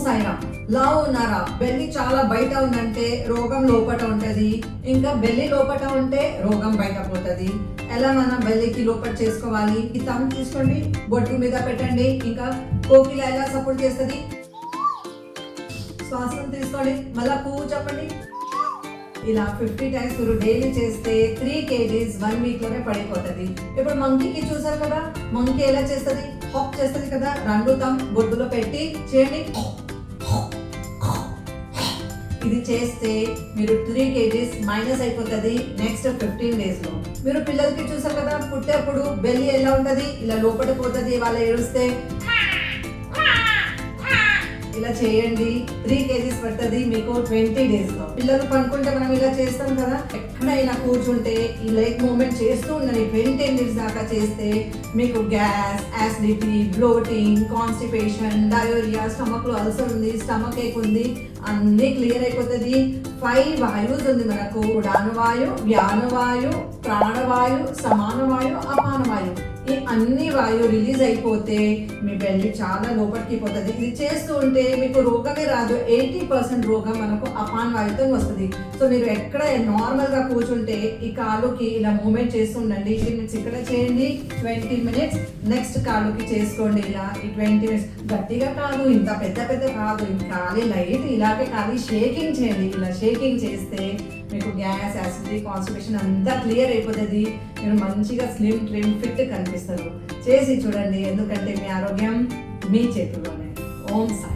సాయిరామ్. లావు ఉన్నారా? బెల్లి చాలా బయట ఉందంటే రోగం లోపట ఉంటది, ఇంకా బెల్లి లోపట ఉంటే రోగం బయట పోతుంది. ఎలా మనం బెల్లికి లోపట చేసుకోవాలి? ఈ తమ్ తీసుకోండి, బొట్టు మీద పెట్టండి. ఇంకా కోకిల ఎలా సపోర్ట్ చేస్తుంది? శ్వాసం తీసుకోండి, మళ్ళా పువ్వు చెప్పండి. ఇలా 50 టైమ్స్ మీరు డైలీ చేస్తే 3 kgs 1 వీక్ లోనే పడిపోతుంది. ఇప్పుడు మంకీకి చూసారు కదా, మంకీ ఎలా చేస్తుంది? హాప్ చేస్తుంది కదా. 2 తమ్ బొడ్డులో పెట్టి చేయండి. ఇది చేస్తే మీరు 3 kgs మైనస్ అయిపోతుంది నెక్స్ట్ 15 days లో. మీరు పిల్లలకి చూసారు కదా, పుట్టేప్పుడు బెల్లి ఎలా ఉంటది? ఇలా లోపల పోతుంది వాళ్ళ ఏడుస్తే. ఇలా చేయండి, 3 kgs పడుతుంది మీకు 20 days లో. పిల్లలు పనుకుంటే మనం ఇలా చేస్తాం కదా, ఎక్కడైనా కూర్చుంటే ఈ లెగ్ మూవ్మెంట్ చేస్తూ ఉండండి. 20 minutes దాకా చేస్తే మీకు gas, acidity, bloating, constipation, diarrhoea, stomach లో అల్సర్ ఉంది, స్టమక్ ఏక్ ఉంది, అన్ని క్లియర్ అయిపోతుంది. 5 వాయువుస్ ఉంది మనకు: ఉడానవాయు, వ్యానవాయు, ప్రాణవాయు, సమానవాయు, అపానవాయు. ఈ అన్ని వాయువు రిలీజ్ అయిపోతే మీ బెల్లి చాలా లోపలికి పోతుంది. ఇది చేస్తూ ఉంటే మీకు రోగమే రాదు. 80% రోగం మనకు అపాన్ వాయుతో వస్తుంది. సో మీరు ఎక్కడ నార్మల్ గా కూర్చుంటే ఈ కాలుకి ఇలా మూవ్మెంట్ చేస్తూ ఉండండి. 15 minutes ఇక్కడ చేయండి, 20 minutes నెక్స్ట్ కాలుకి చేసుకోండి. ఇలా ఈ 20 minutes గట్టిగా కాదు, ఇంత పెద్ద కాదు, ఖాళీ లైట్ ఇలాగే ఖాళీ షేకింగ్ చేయండి. ఇలా షేకింగ్ చేస్తే మీకు గ్యాస్, యాసిడిటీ, కాన్స్టిపేషన్ అంతా క్లియర్ అయిపోతుంది. మీరు మంచిగా స్లిమ్, ట్రిమ్, ఫిట్ కనిపిస్తారు. చేసి చూడండి, ఎందుకంటే మీ ఆరోగ్యం మీ చేతుల్లోనే. ఓం సాయి.